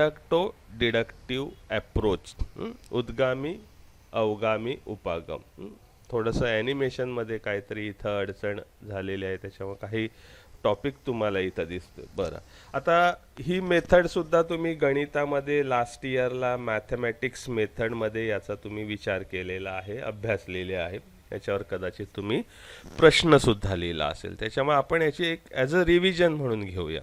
इंडक्टो deductive approach, उद्गामी अवगामी उपागम. थोडंसं ॲनिमेशनमध्ये काहीतरी इथं अडचण झालेली आहे, त्याच्यामुळे काही टॉपिक तुम्हाला इथं दिसतो. बरं, आता ही मेथडसुद्धा तुम्ही गणितामध्ये लास्ट इयरला मॅथमॅटिक्स मेथडमध्ये याचा तुम्ही विचार केलेला आहे, अभ्यासलेले आहे. याच्यावर कदाचित तुम्ही प्रश्नसुद्धा लिहिला असेल, त्याच्यामुळे आपण याची एक ॲज अ रिव्हिजन म्हणून घेऊया.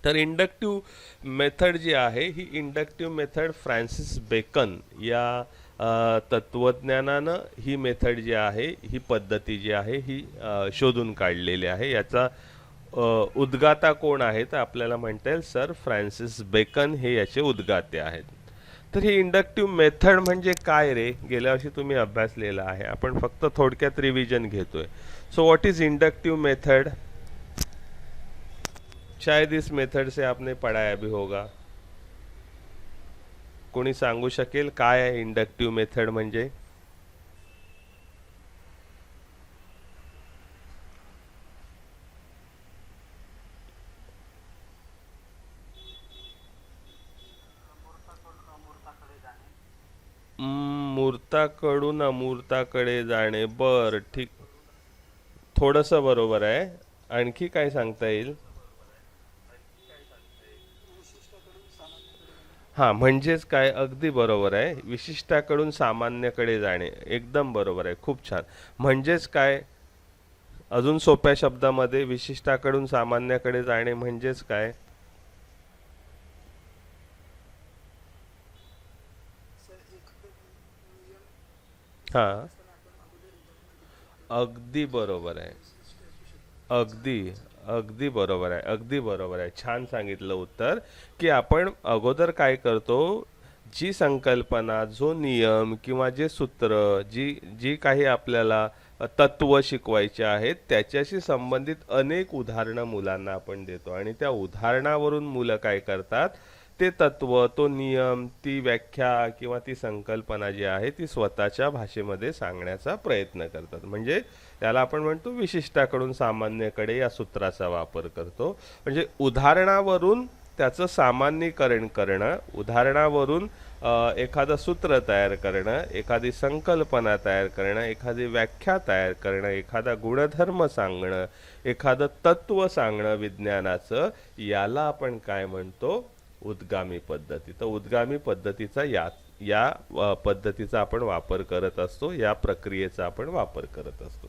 तर इंडक्टिव्ह मेथड जी आहे ही इंडक्टिव्ह मेथड फ्रान्सिस बेकन या तत्वज्ञानानं ही मेथड जी आहे, ही पद्धती जी आहे ही शोधून काढलेली आहे. याचा उद्गाता कोण आहे तर आपल्याला म्हणता येईल सर फ्रान्सिस बेकन हे याचे उद्गाते आहेत. तर ही इंडक्टिव्ह मेथड म्हणजे काय रे, गेल्या वर्षी तुम्ही अभ्यासलेला आहे, आपण फक्त थोडक्यात रिव्हिजन घेतोय. So what is inductive method? शायद इस मेथड से आपने पढ़ाया भी होगा. कोणी सांगू शकेल काय आहे इंडक्टिव्ह मेथड म्हणजे? मूर्ताकडून अमूर्ताकडे जाणे. बर, ठीक, थोडंसं बरोबर आहे. आणखी काय सांगता येईल? हां, म्हणजेच काय, अगदी बरोबर आहे. विशिष्टाकडून सामान्याकडे जाणे, एकदम बरोबर आहे, खूप छान. म्हणजेच काय, अजून सोप्या शब्दामध्ये विशिष्टाकडून सामान्याकडे जाणे म्हणजेच काय? हां, अगदी बरोबर आहे. अगदी अगदी बरोबर आहे, अगदी बरोबर आहे. छान सांगितलं उत्तर, की आपण अगोदर काय करतो, जी संकल्पना, जो नियम किंवा जे सूत्र, जी जी काही आपल्याला तत्व शिकवायचे आहेत त्याच्याशी संबंधित अनेक उदाहरणं मुलांना आपण देतो आणि त्या उदाहरणावरून मुलं काय करतात, ते तत्व, तो नियम, ती व्याख्या किंवा ती संकल्पना जी आहे ती स्वतःच्या भाषेमध्ये सांगण्याचा प्रयत्न करतात. म्हणजे त्याला आपण म्हणतो विशिष्टाकडून सामान्यकडे या सूत्राचा वापर करतो. म्हणजे उदाहरणावरून त्याचं सामान्यीकरण करणं, उदाहरणावरून एखादं सूत्र तयार करणं, एखादी संकल्पना तयार करणं, एखादी व्याख्या तयार करणं, एखादा गुणधर्म सांगणं, एखादं तत्व सांगणं विज्ञानाचं, याला आपण काय म्हणतो, उद्गामी पद्धती. तर उद्गामी पद्धतीचा या पद्धतीचा आपण वापर करत असतो, या प्रक्रियेचा आपण वापर करत असतो.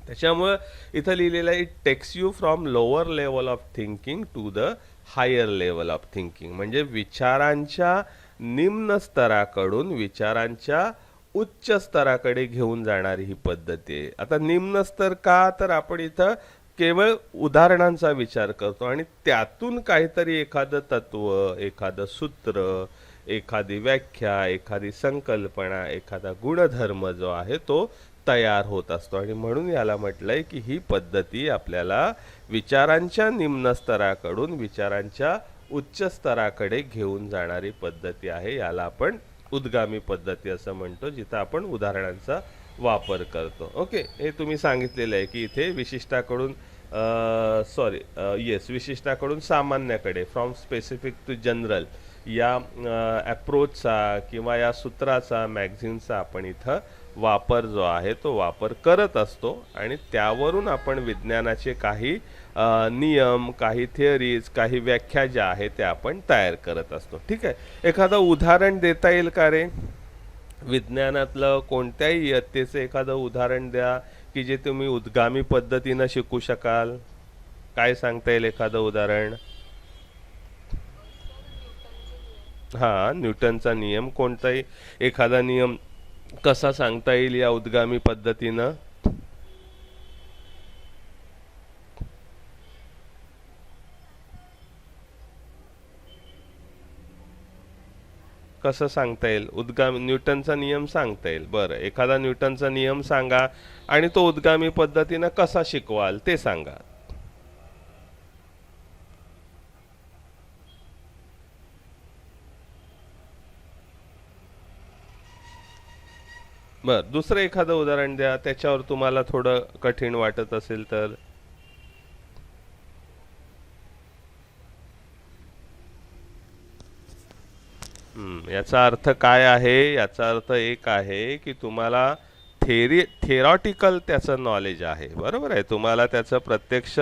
त्याच्यामुळं इथं लिहिलेलं आहे, it takes you from lower level of thinking to the higher level of thinking. म्हणजे विचारांच्या निम्न स्तराकडून विचारांच्या उच्च स्तराकडे घेऊन जाणारी ही पद्धती आहे. आता निम्न स्तर का, तर आपण इथं केवळ उदाहरणांचा विचार करतो आणि त्यातून काहीतरी एखादं तत्व, एखादं सूत्र, एखादी व्याख्या, एखादी संकल्पना, एखादा गुणधर्म जो आहे तो तयार होत असतो. आणि म्हणून याला म्हटलंय की ही पद्धती आपल्याला विचारांच्या निम्न स्तराकडून विचारांच्या उच्च स्तराकडे घेऊन जाणारी पद्धती आहे. याला आपण उद्गामी पद्धती असं म्हणतो, जिथं आपण उदाहरणांचा वापर करतो. ओके, हे तुम्ही सांगितलेलं आहे की इथे विशिष्टाकडून विशिष्टाकडून सामान्याकडे, फ्रॉम स्पेसिफिक टू जनरल, या ॲप्रोचचा किंवा या सूत्राचा, मॅगझिनचा आपण इथं वापर जो आहे तो वापर करत असतो आणि त्यावरून आपण विज्ञानाचे काही नियम, काही थिअरीज, काही व्याख्या ज्या आहेत त्या आपण तयार करत असतो. ठीक आहे, एखादं उदाहरण देता येईल का रे? विज्ञानातलं कोणत्याही इयत्तेचं एखादं उदाहरण द्या की जे तुम्ही उद्गामी पद्धतीनं शिकू शकाल. काय सांगता येईल एखादं उदाहरण? हां, न्यूटनचा नियम. कोणताही एखादा नियम कसा सांगता येईल या उद्गामी पद्धतीनं? कसं सांगता येईल? उद्गामी न्यूटनचा नियम सांगता येईल. बरं, एखादा न्यूटनचा नियम सांगा आणि तो उद्गामी पद्धतीनं कसा शिकवाल ते सांगा. बरं, दुसरं एखादं उदाहरण द्या, त्याच्यावर तुम्हाला थोडं कठीण वाटत असेल तर. याचा अर्थ काय आहे? याचा अर्थ एक आहे की तुम्हाला थेरॉटिकल त्याचं नॉलेज आहे, बरोबर आहे. तुम्हाला त्याचं प्रत्यक्ष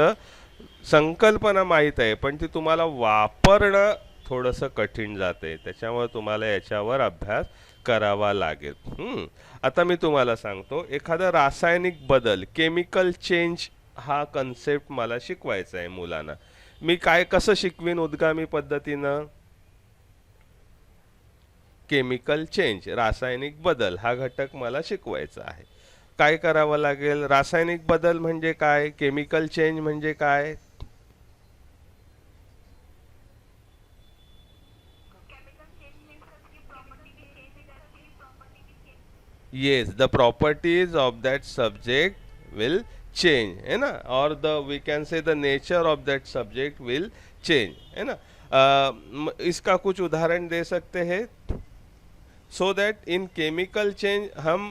संकल्पना माहीत आहे, पण ती तुम्हाला वापरणं थोडंसं कठीण जाते. त्याच्यामुळे तुम्हाला याच्यावर अभ्यास करावा लागेल. आता मी तुम्हाला सांगतो, एखादा रासायनिक बदल, केमिकल चेंज हा कन्सेप्ट मला शिकवायचा आहे मुलांना. मी कसं शिकवीन उद्गामी पद्धतीनं? केमिकल चेंज, रासायनिक बदल हा घटक मला शिकवायचा आहे. काय करावं लागेल? रासायनिक बदल म्हणजे काय, केमिकल चेंज म्हणजे काय? Yes, the properties of that subject will change, है ना, और the we can say the nature of that subject will change, है ना. इसका कुछ उदाहरण दे सकते हैं. So that in chemical change हम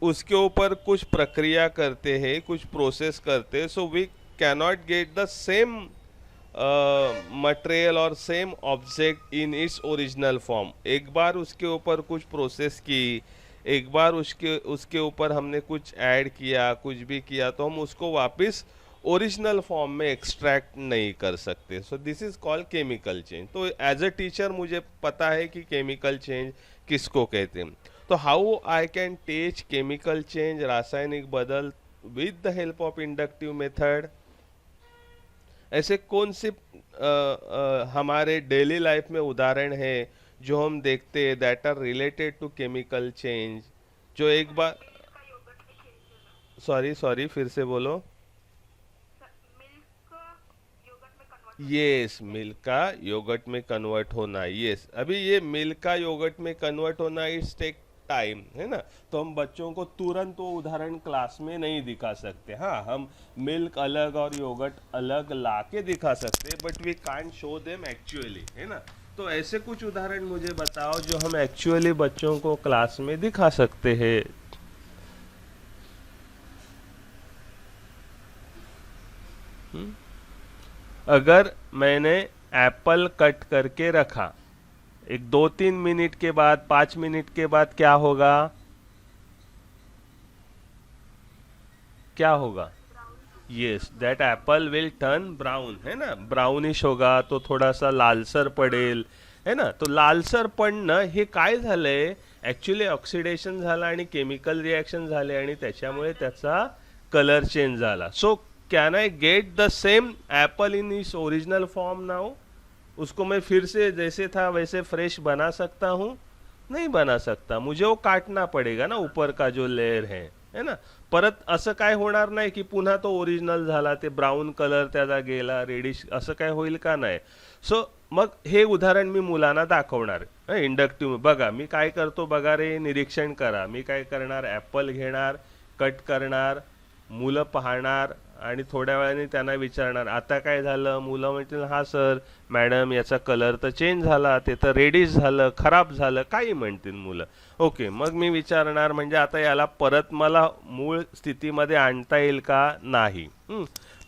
उसके ऊपर कुछ प्रक्रिया करते हैं, कुछ प्रोसेस करते हैं, so we cannot get the same material और same object in its original form. एक बार उसके ऊपर कुछ प्रोसेस की, एक बार उसके उसके ऊपर हमने कुछ ऐड किया, कुछ भी किया, तो हम उसको वापस ओरिजिनल फॉर्म में एक्सट्रैक्ट नहीं कर सकते. So this is called chemical change. तो एज अ टीचर मुझे पता है कि केमिकल चेंज किसको कहते हैं. तो how I can teach chemical change, रासायनिक बदल, विद the help of inductive method. ऐसे कौन से हमारे डेली लाइफ में उदाहरण है जो हम देखते हैं that are related to chemical change, जो एक बार, सॉरी सॉरी फिर से बोलो. यस, मिल्क का योगर्ट में कन्वर्ट होना. यस, अभी ये मिल्क का योगर्ट में कन्वर्ट होना इट्स टेक टाइम, है ना. तो हम बच्चों को तुरंत वो उदाहरण क्लास में नहीं दिखा सकते. हाँ, हम मिल्क अलग और योगर्ट अलग ला के दिखा सकते, but we can't show them actually, है ना. तो ऐसे कुछ उदाहरण मुझे बताओ जो हम एक्चुअली बच्चों को क्लास में दिखा सकते हैं. अगर मैंने एप्पल कट करके रखा, एक 2-3 मिनट के बाद, 5 मिनट के बाद क्या होगा? क्या होगा? Yes, that Apple will turn brown, है ना. ब्राउनिश होगा, तो थोडासा लालसर पडेल, है ना. तो लालसर पडणं हे काय झालंय? ॲक्च्युली ऑक्सिडेशन झालं आणि केमिकल रिॲक्शन झाले आणि त्याच्यामुळे त्याचा कलर चेंज झाला. So can I get the same apple in its original form now? उसको मैं फिर से जैसे था वैसे फ्रेश बना सकता हूँ? नहीं बना सकता. मुझे वो काटना पडेगा ना, ऊपर का जो लेयर है ना. परत असं काय होणार नाही की पुन्हा तो ओरिजिनल झाला, ते ब्राऊन कलर त्याचा गेला, रेडिश, असं काय होईल का? नाही. सो मग हे उदाहरण मी मुलांना दाखवणार. इंडक्टिव्ह बघा मी काय करतो, बघा रे, निरीक्षण करा. मी काय करणार, ॲपल घेणार, कट करणार, मुलं पाहणार आणि थोड्या वेळाने त्यांना विचारणार आता काय झालं. मुलं म्हणतील हा सर, मॅडम याचा कलर तर चेंज झाला, ते तर रेडिश झालं, खराब झालं, काही म्हणतील मुलं. ओके, मग मी विचारणार म्हणजे आता याला परत मला मूळ स्थितीमध्ये आणता येईल का? नाही.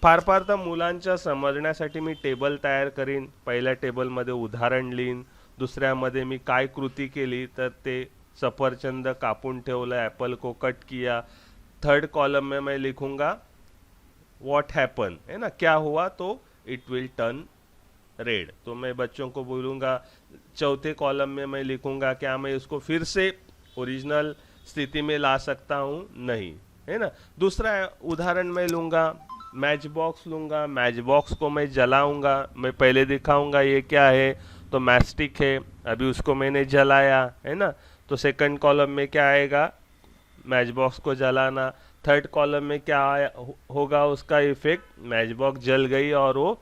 फार फार तर मुलांच्या समजण्यासाठी मी टेबल तयार करीन. पहिल्या टेबलमध्ये उदाहरण लिहीन, दुसऱ्यामध्ये मी काय कृती केली तर ते सफरचंद कापून ठेवलं, ॲपल को कट किया. थर्ड कॉलम में मैं लिखूंगा व्हाट हैपन, है ना, क्या हुआ, तो इट विल टर्न रेड. तो मैं बच्चों को बोलूँगा. चौथे कॉलम में मैं लिखूंगा क्या मैं इसको फिर से ओरिजिनल स्थिति में ला सकता हूँ? नहीं, है ना. दूसरा उदाहरण मैं लूँगा, मैच बॉक्स लूँगा. मैच बॉक्स को मैं जलाऊँगा. मैं पहले दिखाऊँगा ये क्या है, तो मैस्टिक है, अभी उसको मैंने जलाया, है ना. तो सेकंड कॉलम में क्या आएगा? मैच बॉक्स को जलाना. थर्ड कॉलम में क्या होगा उसका इफेक्ट? मैच बॉक्स जल गई और वो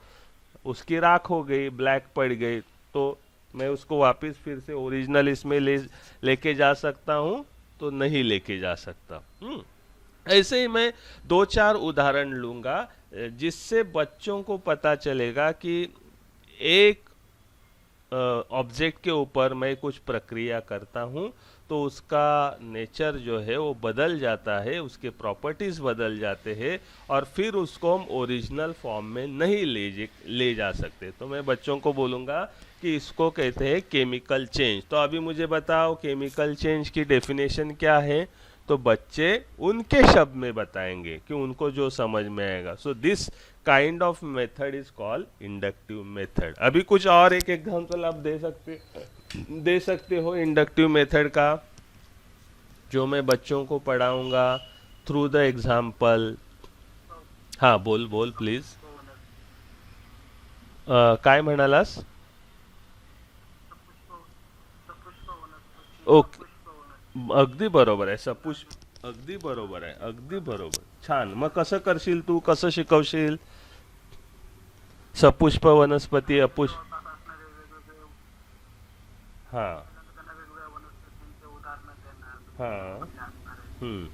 उसकी राख हो गई, ब्लैक पड़ गई. तो मैं उसको वापस फिर से ओरिजिनल इसमें लेके जा सकता हूँ? तो नहीं लेके जा सकता. ऐसे ही मैं 2-4 उदाहरण लूँगा जिससे बच्चों को पता चलेगा कि एक ऑब्जेक्ट के ऊपर मैं कुछ प्रक्रिया करता हूँ तो उसका नेचर जो है वो बदल जाता है, उसके प्रॉपर्टीज़ बदल जाते हैं और फिर उसको हम ओरिजिनल फॉर्म में नहीं ले जा सकते. तो मैं बच्चों को बोलूँगा कि इसको कहते हैं केमिकल चेंज। तो अभी मुझे बताओ केमिकल चेंज की डेफिनेशन क्या है। तो बच्चे उनके शब्द में बताएंगे कि उनको जो समझ में आएगा। So this kind of method is called inductive method. अभी कुछ और एक एग्जांपल आप दे सकते हो इंडक्टिव मेथड का, जो मैं बच्चों को पढ़ाऊंगा थ्रू द एग्जाम्पल। हाँ बोल बोल प्लीज। काय म्हणालास? ओके, अगदी बरोबर आहे सपुष्प, अगदी बरोबर आहे, अगदी बरोबर, छान. मग कसं करशील तू, कसं शिकवशील? सपुष्प वनस्पती अपुष्प. हां हां. हम्म.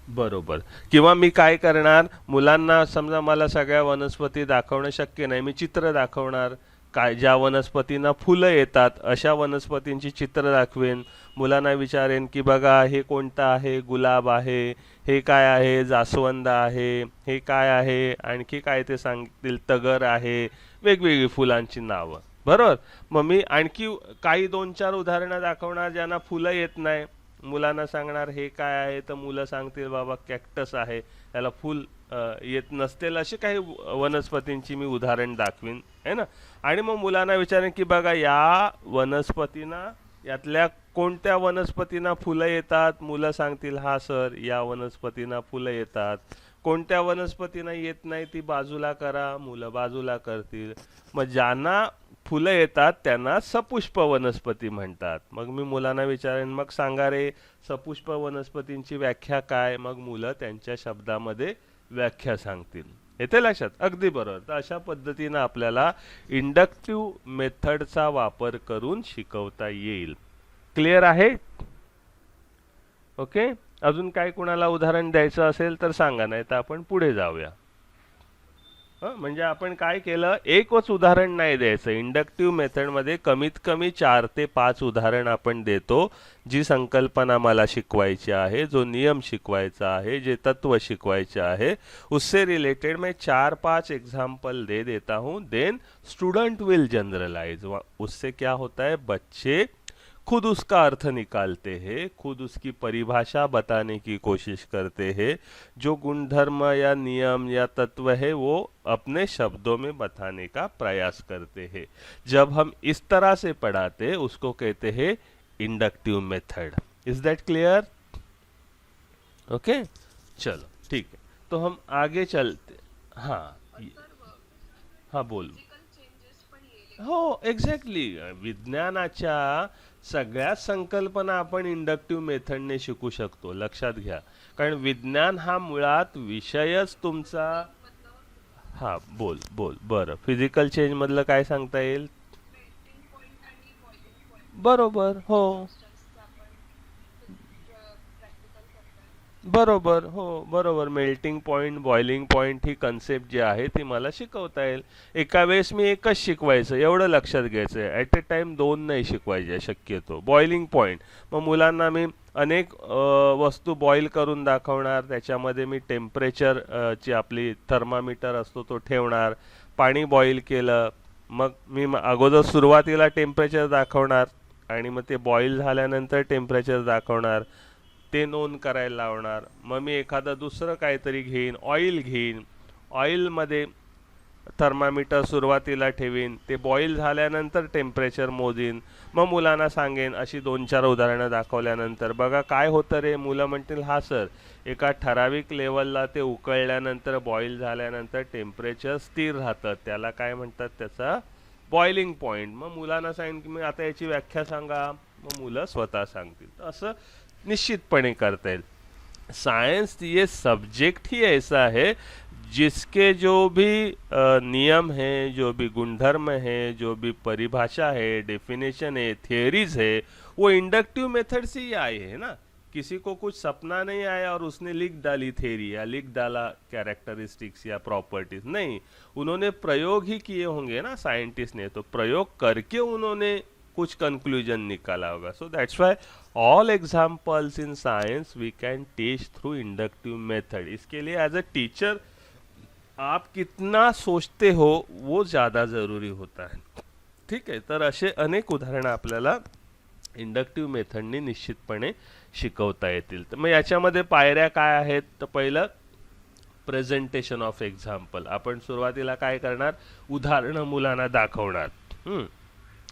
बरोबर. किंवा मी काय करणार, मुलांना समजा मला सगळ्या वनस्पती दाखवणं शक्य नाही, मी चित्र दाखवणार. काय ज्या वनस्पतींना फुलं येतात अशा वनस्पतींची चित्र दाखवेन. मुलांना विचारेन की बघा हे कोणतं आहे, गुलाब आहे, हे काय आहे, जास्वंद आहे, हे काय आहे, आणखी काय ते सांगतील, तगर आहे, वेगवेगळी फुलांची नावं. बरोबर. मग मी आणखी काही दोन चार उदाहरणं दाखवणार ज्यांना फुलं येत नाही. मुलांना सांगणार हे काय आहे, तर मुलं सांगतील बाबा कॅक्टस आहे, त्याला फुल येत नसतील. अशी काही वनस्पतींची मी उदाहरण दाखवीन है ना. आणि मग मुलांना विचारेन की बघा या वनस्पतींना, यातल्या कोणत्या वनस्पतींना फुलं येतात. मुलं सांगतील हा सर या वनस्पतींना फुलं येतात. कोणत्या वनस्पतींना येत नाही ती बाजूला करा, मुलं बाजूला करतील. मग ज्यांना फुलं येतात त्यांना सपुष्प वनस्पती म्हणतात. मग मी मुलांना विचारेन मग सांगा रे सपुष्प वनस्पतींची व्याख्या काय. मग मुलं त्यांच्या शब्दामध्ये व्याख्या सांगतील. येते लक्षात? अगदी बरोबर. तर अशा पद्धतीनं आपल्याला इंडक्टिव्ह मेथडचा वापर करून शिकवता येईल. क्लिअर आहे? ओके. अजून काय कुणाला उदाहरण द्यायचं असेल तर सांगा, नाही तर आपण पुढे जाऊया. म्हणजे आपण काय केलं, एकच उदाहरण नाही द्यायचं. इंडक्टिव्ह मेथडमध्ये कमीत कमी 4 ते 5 उदाहरण आपण देतो. जी संकल्पना मला शिकवायची आहे, जो नियम शिकवायचा आहे, जे तत्व शिकवायचे आहे, उससे रिलेटेड मैं 4-5 एग्जाम्पल दे देता हूँ. Then student will generalise. उससे क्या होता है, बच्चे खुद उसका अर्थ निकालते हैं, खुद उसकी परिभाषा बताने की कोशिश करते हैं. जो गुणधर्म या नियम या तत्व है वो अपने शब्दों में बताने का प्रयास करते हैं. जब हम इस तरह से पढ़ाते उसको कहते हैं inductive method. Is that clear? Okay, चलो ठीक है. तो हम आगे चलते. हाँ हाँ बोल. हो एक्झॅक्टली. विज्ञानाच्या सगळ्या संकल्पना आपण इंडक्टिव्ह मेथडने शिकू शकतो. लक्षात घ्या. कारण विज्ञान हा मुळात विषयच तुमचा. हा बोल बोल. बरं, फिजिकल चेंज मधलं काय सांगता येईल? बरोबर. हो बरोबर. हो बरोबर. मेल्टिंग पॉईंट, बॉइलिंग पॉईंट ही कन्सेप्ट जी आहे ती मला शिकवता येईल. एका वेळेस मी एकच शिकवायचं एवढं लक्षात घ्यायचं आहे. ॲट अ टाइम 2 नाही शिकवायचे शक्यतो. बॉइलिंग पॉईंट, मग मुलांना मी अनेक वस्तू बॉईल करून दाखवणार. त्याच्यामध्ये मी टेम्परेचर ची आपली थर्मामीटर असतो तो ठेवणार. पाणी बॉईल केलं, मग मी अगोदर सुरुवातीला टेम्परेचर दाखवणार आणि मग ते बॉईल झाल्यानंतर टेम्परेचर दाखवणार, ते नोंद करायला लावणार. मग मी एखादं दुसरं काहीतरी घेईन, ऑइल घेईन, ऑइलमध्ये थर्मामीटर सुरुवातीला ठेवीन, ते बॉईल झाल्यानंतर टेम्परेचर मोजीन. मग मुलांना सांगेन अशी 2-4 उदाहरणं दाखवल्यानंतर बघा काय होतं रे. मुलं म्हणतील हा सर एका ठराविक लेवलला ते उकळल्यानंतर बॉईल झाल्यानंतर टेम्परेचर स्थिर राहतं, त्याला काय म्हणतात, त्याचा बॉइलिंग पॉईंट. मग मुलांना सांगेन की मग आता याची व्याख्या सांगा. मग मुलं स्वतः सांगतील. असं निश्चितपणे करता येईल. साइंस ये सब्जेक्ट ही ऐसा है जिसके जो भी नियम हैं, जो भी गुणधर्म हैं, जो भी परिभाषा है, डेफिनेशन है, थियरीज है, वो इंडक्टिव मेथड से ही आए हैं ना. किसी को कुछ सपना नहीं आया और उसने लिख डाली थ्योरी या लिख डाला कैरेक्टरिस्टिक्स या प्रॉपर्टीज. नहीं, उन्होंने प्रयोग ही किए होंगे ना साइंटिस्ट ने, तो प्रयोग करके उन्होंने कुछ कंक्लूजन निकाला होगा. So that's why all examples in science we can teach through inductive method. इसके लिए एज अ टीचर आप कितना सोचते हो वो ज़्यादा ज़रूरी होता है. ठीक आहे. तर असे अनेक उदाहरणं आपल्याला इंडक्टिव्ह मेथडनी निश्चितपणे शिकवता येतील. तर मग याच्यामध्ये पायऱ्या काय आहेत? तर पहिलं प्रेझेंटेशन ऑफ एक्झाम्पल. आपण सुरुवातीला काय करणार? उदाहरणं मुलांना दाखवणार.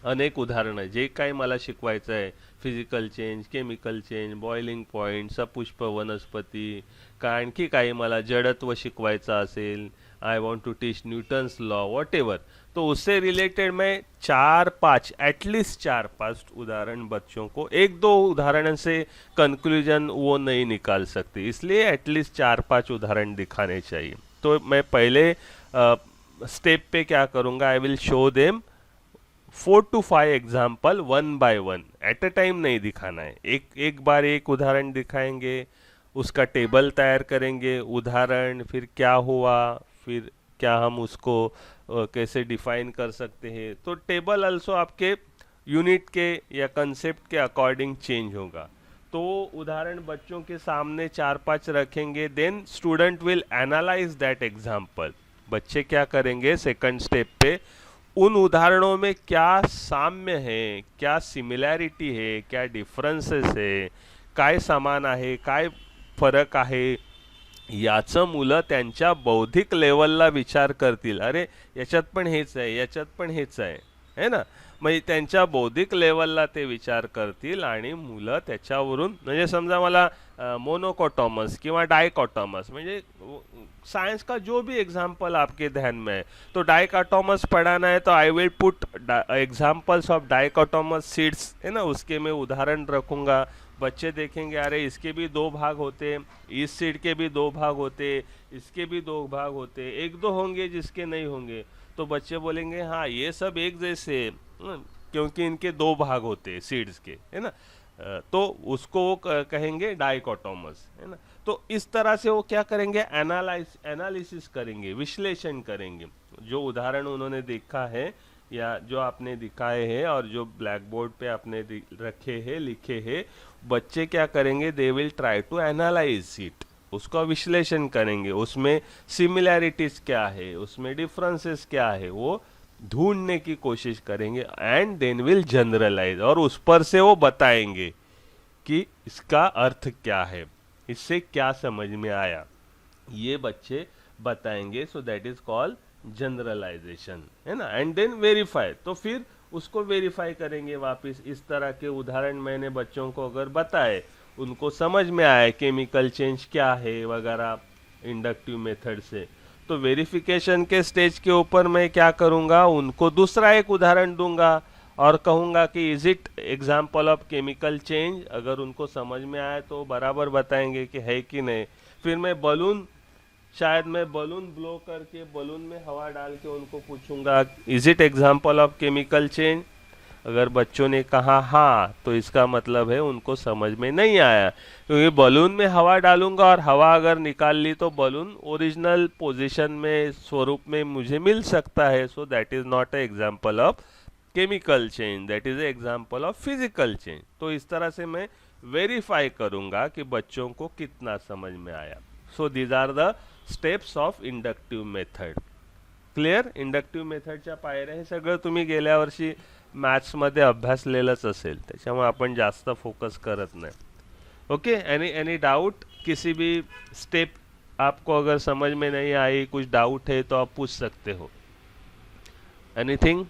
अनेक उदाहरणं जे काही मला शिकवायचं आहे, physical change, chemical change, boiling point, सपुष्प वनस्पती, का आणखी काही मला जडत्व शिकवायचं असेल, I want to teach Newton's law, whatever, तो उससे रिलेटेड मैं 4-5 एटलीस्ट 4-5 उदाहरण बच्चों को, एक दो उदाहरण से कंक्लूजन वो नहीं निकाल सकते, इसलिए एटलीस्ट 4-5 उदाहरण दिखाने चाहिए. तो मैं पहले स्टेप पे क्या करूँगा, I will show them 4 to 5 example one by one, at a time नहीं दिखाना है. एक एक बार एक उदाहरण दिखाएंगे, उसका टेबल तैयार करेंगे, उदाहरण, फिर क्या हुआ, फिर क्या हम उसको कैसे डिफाइन कर सकते हैं. तो टेबल अल्सो आपके यूनिट के या कंसेप्ट के अकॉर्डिंग चेंज होगा. तो उदाहरण बच्चों के सामने 4-5 रखेंगे, then student will analyse that example. बच्चे क्या करेंगे सेकंड स्टेप पे, उन उदाहरणों में क्या साम्य है, क्या सिमिलॅरिटी है, क्या डिफरन्सेस है, काय समान आहे, काय फरक आहे, याचं मुलं त्यांच्या बौद्धिक लेवलला विचार करतील. अरे याच्यात पण हेच आहे, याच्यात पण हेच आहे, है ना. मग त्यांच्या बौद्धिक लेवलला ते विचार करतील आणि मुलं त्याच्यावरून, म्हणजे समजा मला मोनोकोटॉमस किंवा डायकोटॉमस, म्हणजे साइंस का जो भी एग्जाम्पल आपके ध्यान में है, तो डाइकोटोमस पढ़ाना है तो I will put examples of dichotomous seeds, है ना, उसके मैं उदाहरण रखूँगा. बच्चे देखेंगे अरे इसके भी 2 भाग होते, इस सीड के भी 2 भाग होते, इसके भी 2 भाग होते, एक दो होंगे जिसके नहीं होंगे. तो बच्चे बोलेंगे हाँ ये सब एक जैसे, क्योंकि इनके 2 भाग होते सीड्स के, है ना. तो उसको वो कहेंगे डाइकोटोमस, है ना. तो इस तरह से वो क्या करेंगे, एनालिसिस करेंगे, विश्लेषण करेंगे. जो उदाहरण उन्होंने देखा है या जो आपने दिखाए हैं और जो ब्लैक बोर्ड पे आपने रखे हैं, लिखे हैं, बच्चे क्या करेंगे, they will try to analyse it, उसका विश्लेषण करेंगे, उसमें सिमिलैरिटीज क्या है, उसमें डिफरेंसेस क्या है, वो ढूंढने की कोशिश करेंगे. एंड देन विल जनरलाइज, और उस पर से वो बताएंगे कि इसका अर्थ क्या है, इससे क्या समझ में आया, ये बच्चे बताएंगे. So that is called generalisation, है ना. एंड देन वेरीफाई, तो फिर उसको वेरीफाई करेंगे वापस. इस तरह के उदाहरण मैंने बच्चों को अगर बताए, उनको समझ में आए केमिकल चेंज क्या है वगैरह इंडक्टिव मेथड से, तो वेरिफिकेशन के स्टेज के ऊपर मैं क्या करूँगा, उनको दूसरा एक उदाहरण दूंगा और कहूँगा कि is it example of chemical change. अगर उनको समझ में आए तो बराबर बताएंगे कि है कि नहीं. फिर मैं बलून, शायद मैं बलून ब्लो करके बलून में हवा डाल के उनको पूछूंगा is it example of chemical change. अगर बच्चों ने कहा हाँ, तो इसका मतलब है उनको समझ में नहीं आया, क्योंकि बलून में हवा डालूंगा और हवा अगर निकाल ली तो बलून ओरिजिनल पोजीशन में, स्वरूप में मुझे मिल सकता है. So that is not a example of chemical change, that is a example of physical change. तो इस तरह से मैं वेरीफाई करूंगा कि बच्चों को कितना समझ में आया. So these are the steps of inductive method. Clear. Inductive मेथडच्या पायऱ्या हे सगळं तुम्ही गेल्या वर्षी मॅथ्समध्ये अभ्यासलेलंच असेल, त्याच्यामुळे आपण जास्त फोकस करत नाही. ओके. एनी डाउट, किसी भी स्टेप आपको अगर समझ में नहीं आई, कुछ डाउट है तो आप पूछ सकते हो. Anything.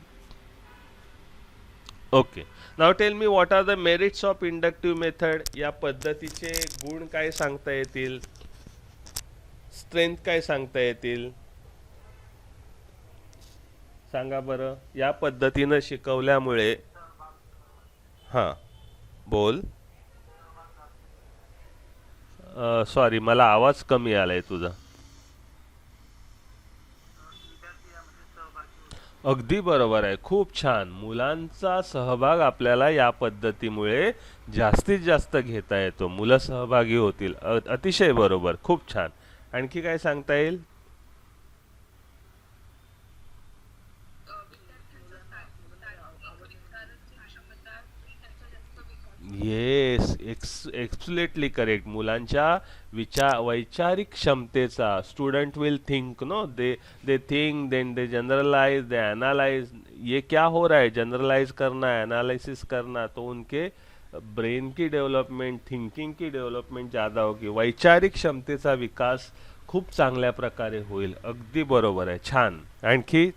Okay. Now tell me what are the merits of inductive method. या पद्धतीचे गुण काय सांगता येतील, स्ट्रेंथ काय सांगता येतील, सांगा बरं. या पद्धतीनं शिकवल्यामुळे. हां बोल. सॉरी, मला आवाज कमी आलाय तुझा. अगदी बरोबर आहे. खूप छान. मुलांचा सहभाग आपल्याला या पद्धतीमुळे जास्तीत जास्त घेता येतो. मुलं सहभागी होतील. अतिशय बरोबर. खूप छान. आणखी काय सांगता येईल. Yes, exactly correct. मुलांच्या वैचारिक क्षमतेचा student will think, no they they think, then they generalise, they analyse. ये क्या हो रहा है, जनरलाइज करना, एनालिसिस करना, तो उनके ब्रेन की डेव्हलपमेंट, थिंकिंग की डेव्हलपमेंट ज़्यादा होगी. वैचारिक क्षमतेचा विकास खूप चांगल्या प्रकारे होईल. अगदी बरोबर आहे. छान. आणखी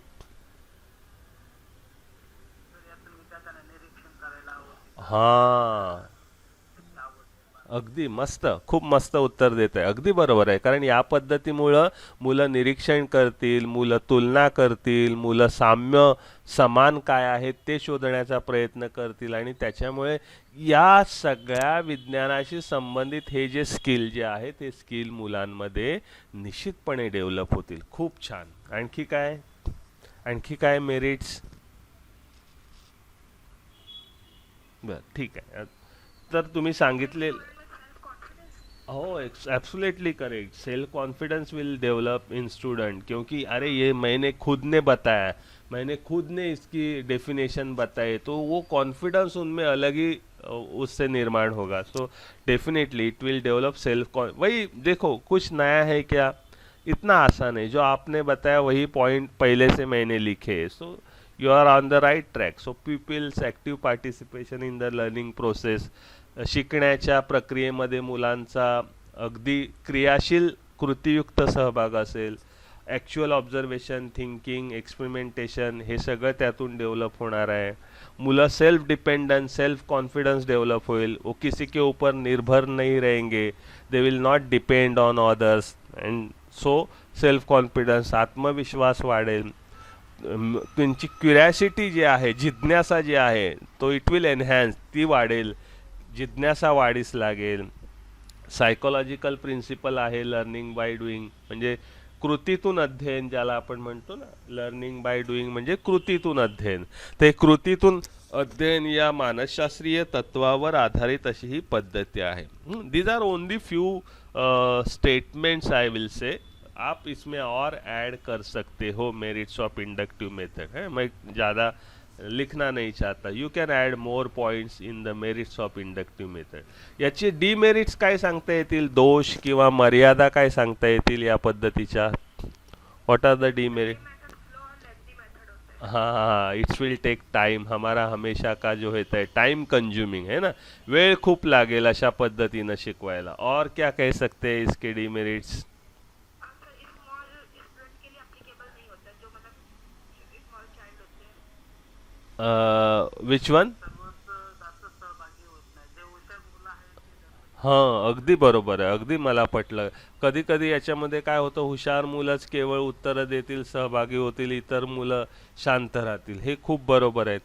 हां, अगदी मस्त, खूप मस्त उत्तर देत आहे. अगदी बरोबर आहे. कारण या पद्धतीमुळं मुलं निरीक्षण करतील, मुलं तुलना करतील, मुलं साम्य समान काय आहेत ते शोधण्याचा प्रयत्न करतील आणि त्याच्यामुळे या सगळ्या विज्ञानाशी संबंधित हे जे स्किल जे आहे ते स्किल मुलांमध्ये निश्चितपणे डेव्हलप होतील. खूप छान. आणखी काय, आणखी काय मेरिट्स? बरं, ठीक आहे. तर तुम्ही सांगितले. हो, absolutely correct. Self confidence will develop in student, क्योंकि अरे ये मैंने खुद ने बताया, मैंने खुद ने इसकी डेफिनेशन बताई, तो वो कॉन्फिडेंस उनमें अलग ही उससे निर्माण होगा. So definitely it will develop self. वही देखो, कुछ नया है क्या, इतना आसान है. जो आपने बताया वही पॉइंट पहले से मैंने लिखे. So you are on the right track. So people's active participation in the learning process, शिकण्याच्या प्रक्रियेमध्ये मुलांचा अगदी क्रियाशील कृतीयुक्त सहभाग असेल, ॲक्च्युअल ऑब्झर्वेशन, थिंकिंग, एक्सपेरिमेंटेशन, हे सगळं त्यातून डेव्हलप होणार आहे. मुलं self dependence, self confidence develop होईल. वो किसी के ऊपर निर्भर नहीं रहेंगे, they will not depend on others, and so self confidence, आत्मविश्वास वाढेल. त्यांची क्युरियासिटी जी आहे, जिज्ञासा जी आहे, तो इट विल एनहॅन्स, ती वाढेल. जिज्ञासा वाढीस लागेल. सायकोलॉजिकल प्रिन्सिपल आहे लर्निंग बाय डुईंग, म्हणजे कृतीतून अध्ययन ज्याला आपण म्हणतो ना, लर्निंग बाय डुईंग म्हणजे कृतीतून अध्ययन. ते कृतीतून अध्ययन या मानसशास्त्रीय तत्वावर आधारित अशी ही पद्धती आहे. These are only few statements I will say. आप इसमें और ऐड कर सकते हो मेरिट्स ऑफ इंडक्टिव मेथड है. मैं ज़्यादा लिखना नहीं चाहता. You can add more points in the merits of inductive method. याचे डीमेरिट्स काय सांगता येतील, दोष किंवा मर्यादा काय सांगता येतील या पद्धतीच्या? What are the demerit? हाँ हाँ, इट्स विल टेक टाइम. हमारा हमेशा का जो होता है टाइम कंज्यूमिंग है ना, वेळ खूप लागेल अशा पद्धतीनं शिकवायला. और क्या कह सकते हैं इसके डीमेरिट्स? Which one? हां, अगदी बरोबर आहे. अगदी मला पटलं. कधी कधी याच्यामध्ये काय होतं, हुशार मुलंच केवळ उत्तरं देतील, सहभागी होतील, इतर मुलं शांत राहतील. हे खूप बरोबर आहे.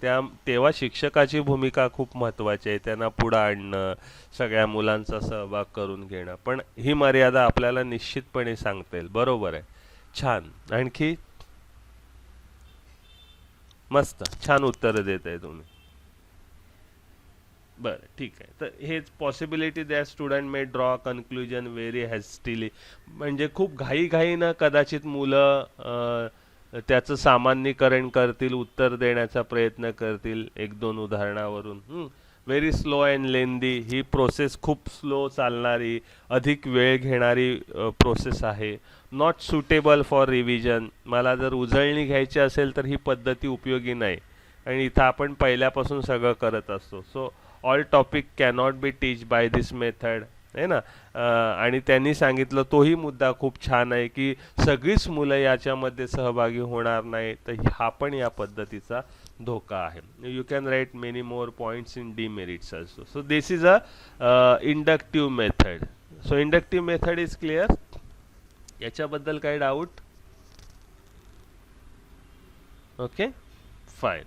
तेव्हा शिक्षकाची भूमिका खूप महत्त्वाची आहे. त्यांना पुढं आणणं, सगळ्या मुलांचा सहभाग करून घेणं. पण ही मर्यादा आपल्याला निश्चितपणे सांगता येईल. बरोबर आहे. छान. आणखी? मस्त, छान उत्तरं देत आहे तुम्ही. बरं, ठीक आहे. तर हेच possibility that student may draw conclusion very hastily, म्हणजे खूप घाईघाईनं कदाचित मुलं त्याचं सामान्यीकरण करतील, उत्तर देण्याचा प्रयत्न करतील एक दोन उदाहरणावरून. Very slow and lengthy, he process खूप स्लो चालणारी, अधिक वेळ घेणारी प्रोसेस आहे. नॉट सुटेबल फॉर रिव्हिजन, मला जर उजळणी घ्यायची असेल तर ही पद्धती उपयोगी नाही, आणि इथं आपण पहिल्यापासून सगळं करत असतो. So all topic cannot be teach by this method, आहे ना. आणि त्यांनी सांगितलं तोही मुद्दा खूप छान आहे की सगळीच मुलं याच्यामध्ये सहभागी होणार नाही, तर हा पण या पद्धतीचा धोका आहे. You can write many more points in demerits also. So this is a inductive method. So inductive method is clear. याच्याबद्दल काही डाऊट? Okay, fine.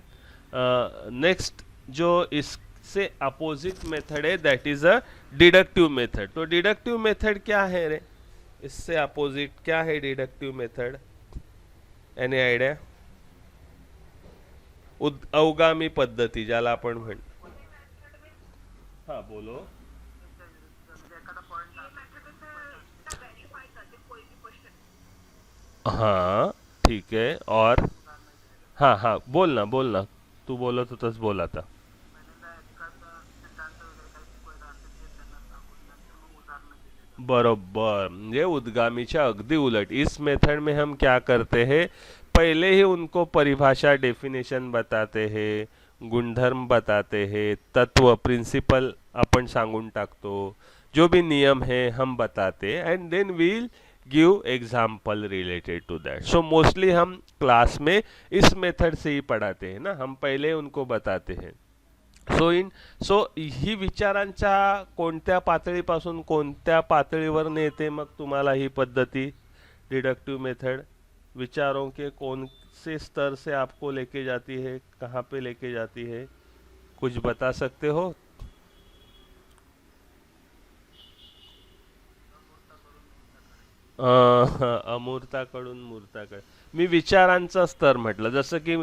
नेक्स्ट जो इससे अपोजिट मेथड है that is a deductive method. तो deductive method क्या है रे? इससे अपोजिट क्या है डिडक्टिव मेथड? Any idea? अवगामी पद्धती ज्याला आपण म्हण. हा, बोलो. हाँ, ठीक है. और हाँ हाँ, बोलना बोलना, तू बोलत होतास, बोल आता. बरोबर, ये उद्गामीच्या अगदी उलट। इस मेथड में हम क्या करते हैं, पहले ही उनको परिभाषा डेफिनेशन बताते हैं, गुणधर्म बताते हैं, तत्व प्रिंसिपल आपण सांगून टाकतो, जो भी नियम है हम बताते हैं, and then we'll give example related to that. So mostly हम क्लास में इस मेथड से ही पढ़ाते हैं ना, हम पहले उनको बताते हैं। सो ही विचारांच्या कोणत्या पातळीपासून कोणत्या पातळीवर नेते मग तुम्हाला ही पद्धती, डिडक्टिव मेथड, विचारों के कौन से स्तर से आपको लेके जाती है, कहाँ पे लेके जाती है, कुछ बता सकते हो? अमूर्ताकडून मूर्ताकडे, मी विचारांचा स्तर म्हटलं, जसं की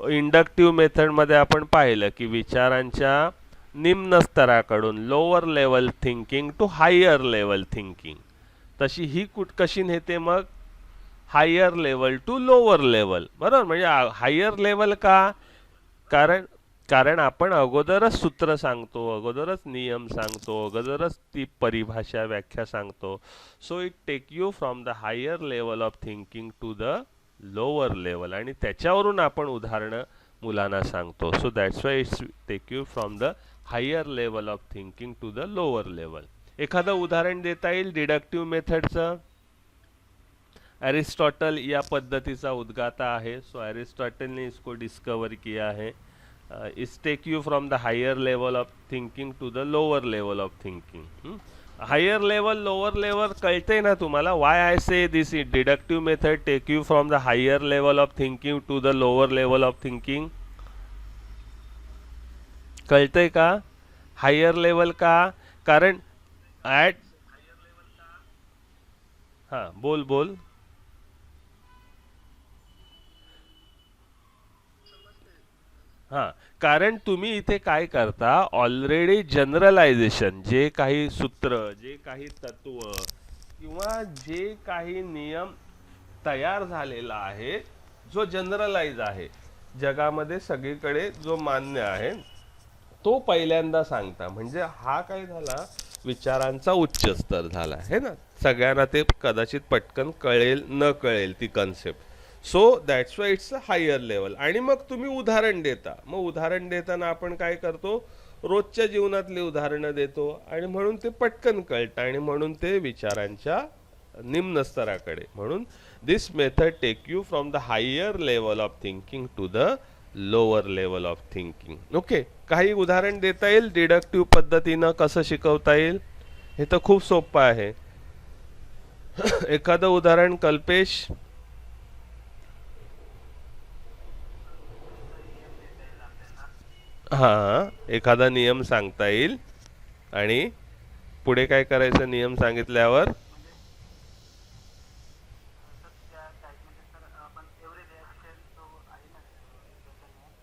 इंडक्टिव्ह मेथडमध्ये आपण पाहिलं की विचारांच्या निम्न स्तराकडून lower level thinking to higher level thinking, तशी ही कशी नेते मग higher level to lower level, बरोबर? म्हणजे हायर लेवल का, कारण कारण आपण अगोदरच सूत्र सांगतो, अगोदरच नियम सांगतो, अगोदरच ती परिभाषा व्याख्या सांगतो। So it take you from the higher level of thinking to the lower level, आणि त्याच्यावरून आपण उदाहरणं मुलांना सांगतो। So that's why it's take you from the higher level of thinking to the lower level. एखादं उदाहरण देता येईल डिडक्टिव्ह मेथडचं? एरिस्टॉटल या पद्धतीचा उद्गाता है, सो एरिस्टॉटल ने इसको डिस्कवर किया है। इस take you from the higher level of thinking to the lower level of thinking. Higher level lower level कळते ना तुम्हाला? Why I say this deductive method take you from the higher level of thinking to the lower level of thinking, कळतंय का? Higher level का? कारण at, हां बोल बोल। हां, कारण तुम्ही इथे काय करता, ऑलरेडी जनरलायझेशन, जे काही सूत्र, जे काही तत्व किंवा जे काही नियम तयार झालेला आहे, जो जनरलाइज आहे, जगामध्ये सगळीकडे जो मान्य आहे, तो पहिल्यांदा सांगता, म्हणजे हा काय झाला, विचारांचा उच्च स्तर झाला आहे ना, सगळ्यांना ते कदाचित पटकन कळेल न कळेल ती concept. So that's why it's a higher level. आणि मग तुम्ही उदाहरण देता, मग उदाहरण देताना आपण काय करतो, रोजच्या जीवनातली उदाहरणं देतो, आणि म्हणून ते पटकन कळतं, आणि म्हणून ते विचारांच्या निम्न स्तराकडे, म्हणून this method take you from the higher level of thinking to the lower level of thinking. Okay, काही उदाहरण देता येईल डिडक्टिव्ह पद्धतीनं कसं शिकवता येईल? हे तर खूप सोपं आहे। एखादं उदाहरण कल्पेश? हां, एखादा नियम सांगता येईल, आणि पुढे काय करायचं नियम सांगितल्यावर?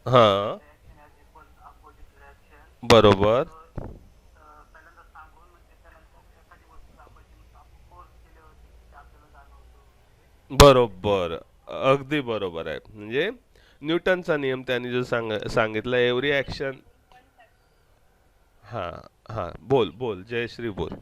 हां, बरोबर बरोबर, अगदी बरोबर आहे। म्हणजे न्यूटनचा नियम त्यांनी जो सांगितला, एव्हरी ॲक्शन, हां हां, बोल बोल जयश्री बोल।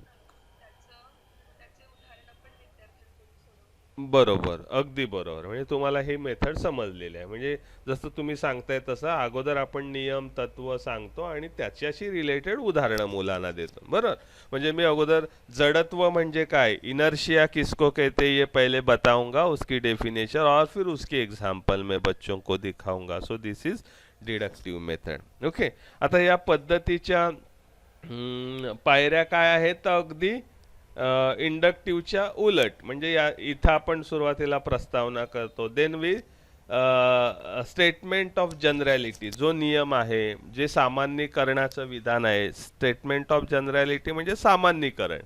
बरोबर, अगदी बरोबर, म्हणजे तुम्हाला हे मेथड समजलेली आहे। म्हणजे जसं तुम्ही सांगताय तसं अगोदर आपण नियम तत्व सांगतो, आणि त्याच्याशी रिलेटेड उदाहरणं मुलांना देतो, बरोबर? म्हणजे मी अगोदर जडत्व म्हणजे काय, इनर्शिया किसको कहते ये पहले बताऊंगा, उसकी डेफिनेशन, और फिर उसकी एग्जाम्पल मैं बच्चों को दिखाऊंगा। So this is deductive method. Okay, आता या पद्धतीच्या पायऱ्या काय आहेत, तर अगदी इंडक्टिव्हच्या उलट, म्हणजे या इथं आपण सुरुवातीला प्रस्तावना करतो, देन वी स्टेटमेंट ऑफ जनरॅलिटी, जो नियम आहे, जे सामान्यीकरणाचं विधान आहे, स्टेटमेंट ऑफ जनरॅलिटी म्हणजे सामान्यीकरण,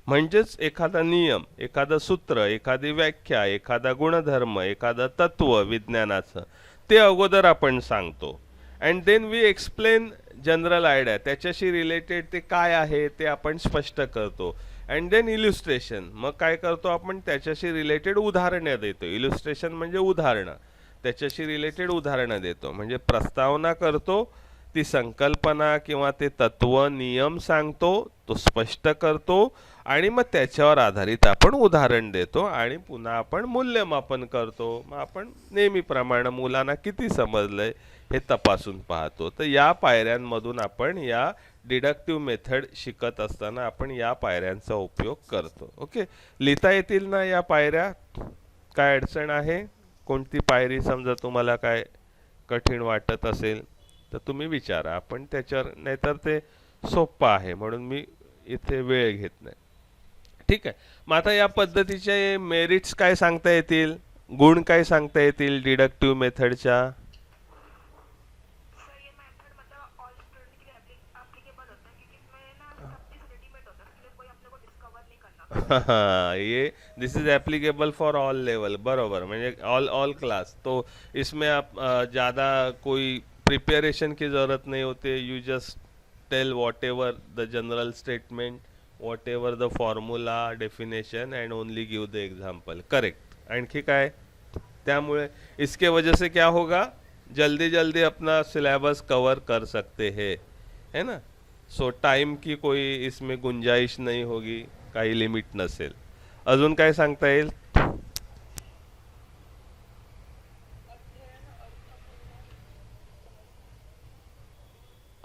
म्हणजेच एखादा नियम, एखादं सूत्र, एखादी व्याख्या, एखादा गुणधर्म, एखादं तत्व विज्ञानाचं, ते अगोदर आपण सांगतो, and then we explain general idea, त्याच्याशी रिलेटेड ते काय आहे ते आपण स्पष्ट करतो, अँड देन इल्युस्ट्रेशन, मग काय करतो आपण, त्याच्याशी रिलेटेड उदाहरणं देतो। इल्युस्ट्रेशन म्हणजे उदाहरणं, त्याच्याशी रिलेटेड उदाहरणं देतो, म्हणजे प्रस्तावना करतो, ती संकल्पना किंवा ते तत्व नियम सांगतो, तो स्पष्ट करतो आणि मग त्याच्यावर आधारित आपण उदाहरण देतो आणि पुन्हा आपण मूल्यमापन करतो. मग आपण नेहमीप्रमाणे मुलांना किती समजलंय हे तपासून पाहतो. तर या पायऱ्यांमधून आपण या डिडक्टिव्ह मेथड शिकत असताना आपण या पायऱ्यांचा उपयोग करतो. ओके, लिहिता येतील ना या पायऱ्या? काय अडचण आहे? कोणती पायरी समजा तुम्हाला काय कठीण वाटत असेल तर तुम्ही विचारा, आपण त्याच्यावर, नाहीतर ते सोपं आहे म्हणून मी इथे वेळ घेत नाही. ठीक आहे, मग आता या पद्धतीचे मेरिट्स काय सांगता येतील, गुण काय सांगता येतील डिडक्टिव्ह मेथडच्या? ये this is applicable for all level, बरोबर, म्हणजे ऑल ऑल क्लास. तो इसमें आप ज़्यादा कोई प्रिपरेशन की ज़रूरत नहीं होती. You just tell whatever the general statement, whatever the formula definition and only give the example. Correct. आणखी काय? त्यामुळे इसके वजह से क्या होगा, जल्दी जल्दी अपना सिलेबस कवर कर सकते हैं, है ना. सो टाइम की कोई इसमें गुंजाइश नहीं होगी, काही लिमिट नसेल. अजून काय सांगता येईल?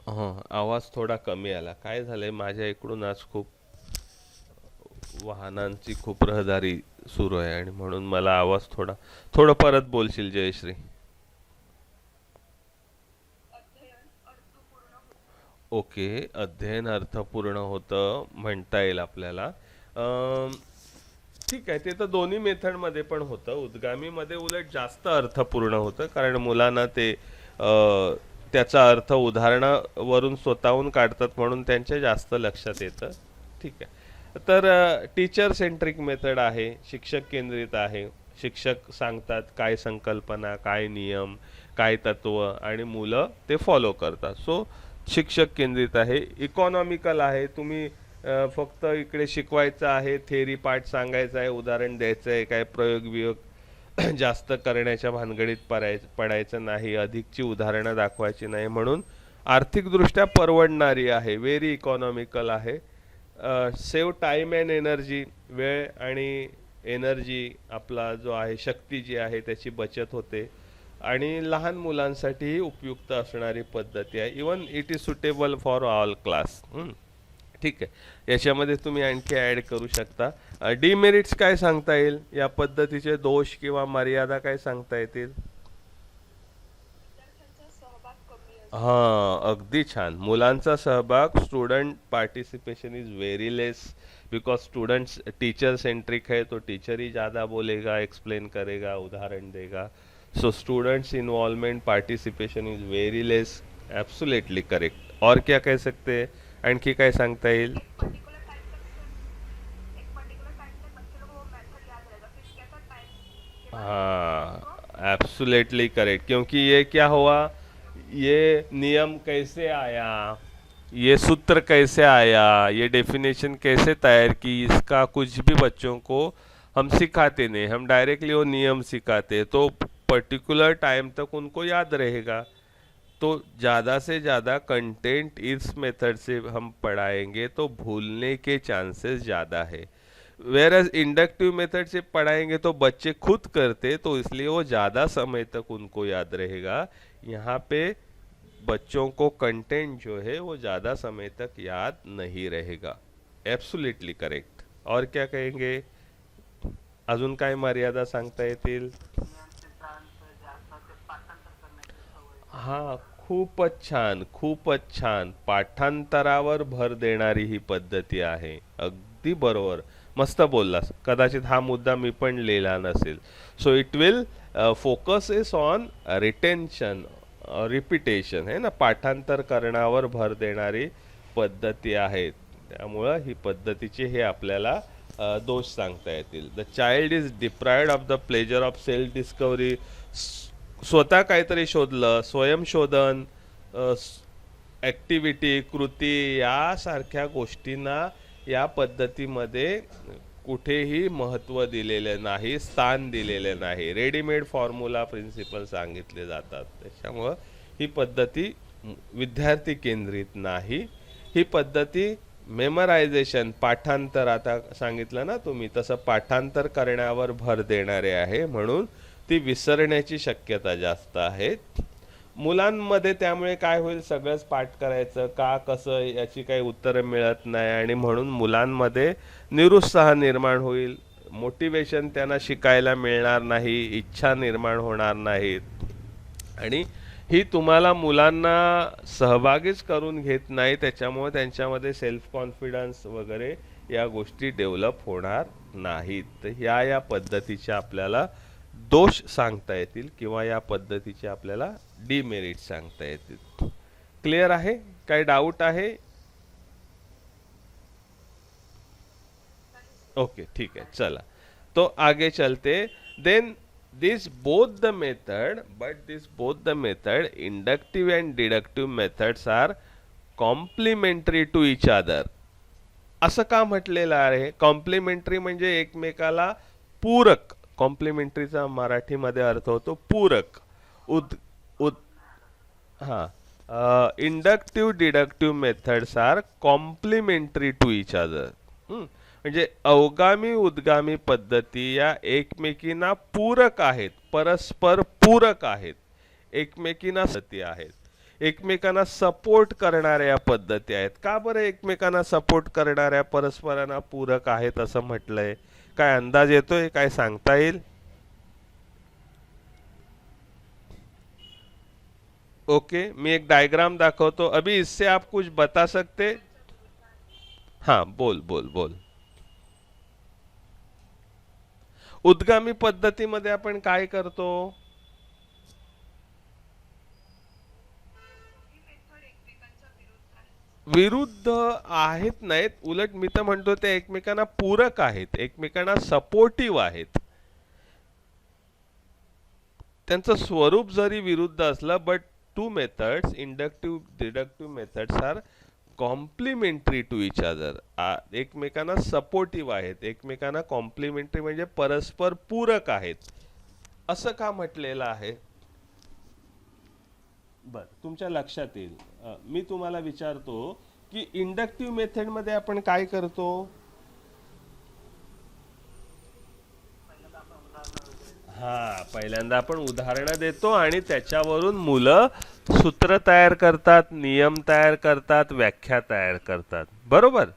हां, आवाज थोडा कमी आला. काय झालंय, माझ्या इकडून आज खूप वाहनांची खूप रहदारी सुरू आहे आणि म्हणून मला आवाज थोडा, थोडं परत बोलशील जयश्री? ओके, अध्ययन अर्थपूर्ण होतं म्हणता येईल आपल्याला. अम, ठीक आहे, ते तर दोन्ही मेथडमध्ये पण होतं. उद्गामीमध्ये उलट जास्त अर्थपूर्ण होतं कारण मुलांना ते त्याचा अर्थ उदाहरणावरून स्वतःहून काढतात म्हणून त्यांच्या जास्त लक्षात येतं. ठीक आहे, तर टीचर सेंट्रिक मेथड आहे, शिक्षक केंद्रित आहे. शिक्षक सांगतात काय संकल्पना, काय नियम, काय तत्व आणि मुलं ते फॉलो करतात. सो शिक्षक केंद्रित आहे. इकॉनॉमिकल आहे, तुम्ही फक्त इकडे शिकवायचं आहे, थेअरी पार्ट सांगायचा आहे, उदाहरण द्यायचं आहे, काय प्रयोग वियोग जास्त करण्याच्या भानगडीत पडायचं नाही, अधिकची उदाहरणं दाखवायची नाही, म्हणून आर्थिकदृष्ट्या परवडणारी आहे, व्हेरी इकॉनॉमिकल आहे. सेव्ह टाइम अँड एनर्जी, वेळ आणि एनर्जी, आपला जो आहे शक्ती जी आहे त्याची बचत होते आणि लहान मुलांसाठीही उपयुक्त असणारी पद्धती आहे. Even it is suitable for all class. ठीक आहे, याच्यामध्ये तुम्ही आणखी ॲड करू शकता. डिमेरिट्स काय सांगता येईल, या पद्धतीचे दोष किंवा मर्यादा काय सांगता येतील? हां, अगदी छान. मुलांचा सहभाग, student participation is very less because students teacher centric है, तो टीचर ही ज़्यादा बोलेगा, एक्सप्लेन करेगा, उदाहरण देगा. So students involvement participation is very less. Absolutely correct. और क्या कह सकते हैं, आणखी काय सांगता येईल? हाँ, एब्सोल्युटली करेक्ट. क्योंकि ये क्या हुआ, ये नियम कैसे आया, ये सूत्र कैसे आया, ये डेफिनेशन कैसे तैयार की, इसका कुछ भी बच्चों को हम सिखाते नहीं, हम डायरेक्टली वो नियम सिखाते, तो पर्टिकुलर टाइम तक उनको याद रहेगा. तो ज़्यादा से ज़्यादा कंटेंट इस मेथड से हम पढ़ाएंगे तो भूलने के चांसेस ज़्यादा है. वेर एज इंडक्टिव मेथड से पढ़ाएंगे तो बच्चे खुद करते, तो इसलिए वो ज़्यादा समय तक उनको याद रहेगा. यहाँ पे बच्चों को कंटेंट जो है वो ज़्यादा समय तक याद नहीं रहेगा. Absolutely correct. और क्या कहेंगे, अजून काय मर्यादा सांगता येतील? हां, खूपच छान, खूपच छान. पाठांतरावर भर देणारी ही पद्धती आहे. अगदी बरोबर, मस्त बोललास. कदाचित हा मुद्दा मी पण लिहिला नसेल. So it will focus is on retention, repetition, है ना. पाठांतर करण्यावर भर देणारी पद्धती आहेत. त्यामुळं ही पद्धतीचे हे आपल्याला दोष सांगता येतील. The child is deprived of the pleasure of self discovery. स्वतः काहीतरी शोधलं, स्वयंशोधन, ॲक्टिव्हिटी, कृती यासारख्या गोष्टींना या पद्धतीमध्ये कुठेही महत्त्व दिलेले नाही, स्थान दिलेले नाही. रेडीमेड फॉर्म्युला प्रिन्सिपल सांगितले जातात. त्याच्यामुळं ही पद्धती विद्यार्थी केंद्रित नाही. ही पद्धती मेमरायझेशन पाठांतर, आता सांगितलं ना तुम्ही तसं पाठांतर करण्यावर भर देणारे आहे, म्हणून ती विसरण्याची शक्यता जास्त आहे. मुलांमध्ये त्यामुळे काय होईल, सगळंच पाठ करायचं का कसं याची काही उत्तरं मिळत नाही आणि म्हणून मुलांमध्ये निरुत्साह निर्माण होईल, मोटिवेशन त्यांना शिकायला मिळणार नाही, इच्छा निर्माण होणार नाहीत आणि ही तुम्हाला मुलांना सहभागीच करून घेत नाही, त्याच्यामुळे त्यांच्यामध्ये सेल्फ कॉन्फिडन्स वगैरे या गोष्टी डेव्हलप होणार नाहीत. तर या पद्धतीच्या आपल्याला दोष सांगता येतील किंवा या पद्धतीचे आपल्याला डिमेरिट सांगता येतील. क्लिअर आहे? काही डाऊट आहे? ओके, ठीक है, चला तो आगे चलते. Then this both the method, but this both the method inductive and deductive methods are complementary to each other. असं का म्हटलेलं आहे? कॉम्प्लिमेंटरी म्हणजे एकमेकाला पूरक. कॉम्प्लिमेंटरीचा मराठीमध्ये अर्थ होतो पूरक. उद उद हां, inductive deductive methods are complementary to each other. म्हणजे अवगामी उद्गामी पद्धती या एकमेकींना पूरक आहेत, परस्पर पूरक आहेत, एकमेकींना पद्धती आहेत, एकमेकांना सपोर्ट करणाऱ्या पद्धती आहेत. का बरं एकमेकांना सपोर्ट करणाऱ्या परस्परांना पूरक आहेत असं म्हटलंय? काय अंदाज येतोय? काय सांगता येईल? ओके, मी एक डायग्राम दाखवतो. अभी इससे आप कुछ बता सकते? हाँ, बोल बोल बोल. उद्गामी पद्धतीमध्ये आपण काय करतो? विरुद्ध आहेत नाहीत, उलट मी तर म्हणतो ते एकमेकांना पूरक आहेत, एकमेकांना सपोर्टिव्ह आहेत. त्यांचं स्वरूप जरी विरुद्ध असलं, but two methods, inductive deductive methods are complementary to each other. एकमेकांना सपोर्टिव्ह आहेत, एकमेकांना कॉम्प्लिमेंटरी म्हणजे परस्पर पूरक आहेत. असं का म्हटलेलं आहे? बर, तुमच्या लक्षात येईल. मी तुम्हाला विचारतो की इंडक्टिव्ह मेथड मध्ये आपण काय करतो? हा, पहिल्यांदा आपण उदाहरणं देतो आणि त्याच्यावरून मुलं सूत्र तयार करतात, नियम तयार करतात, व्याख्या तयार करतात. बरोबर?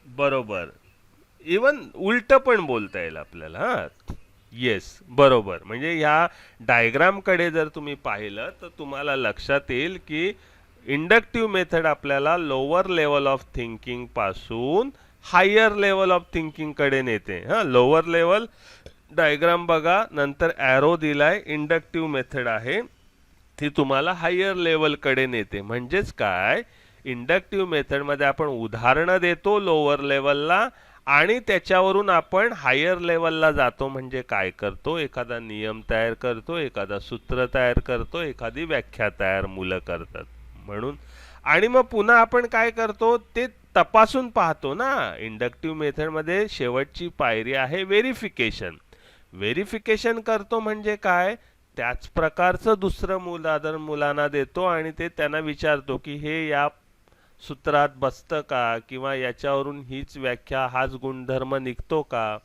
बरोबर. इवन उलट पण बोलता येईल आपल्याला. हा, येस, बरोबर. म्हणजे ह्या डायग्राम कडे जर तुम्ही पाहिलं तर तुम्हाला लक्षात येईल की इंडक्टिव्ह मेथड आपल्याला लोअर लेवल ऑफ थिंकिंग पासून हायर लेवल ऑफ थिंकिंग कडे नेते. हा, लोअर लेवल डायग्राम बघा, नंतर ॲरो दिलाय, इंडक्टिव्ह मेथड आहे, ती तुम्हाला हायर लेवल कडे नेते. म्हणजेच काय, इंडक्टिव्ह मेथड मध्ये आपण उदाहरणं देतो लोअर लेवलला आणि त्याच्यावरून आपण हायर लेवलला जातो. म्हणजे काय करतो, एखादा नियम तयार करतो, एखादा सूत्र तयार करतो, एखादी व्याख्या तयार मुलं करतात. म्हणून आणि मग पुन्हा आपण काय करतो ते तपासून पाहतो ना. इंडक्टिव्ह मेथड मध्ये शेवटची पायरी आहे व्हेरिफिकेशन. व्हेरिफिकेशन करतो म्हणजे काय, त्याच प्रकारचं दुसरं उदाहरण मुलांना देतो आणि ते त्यांना विचारतो की हे या सूत्रात बसतं का, किंवा याच्यावरून हीच व्याख्या, हाच गुणधर्म निघतो का.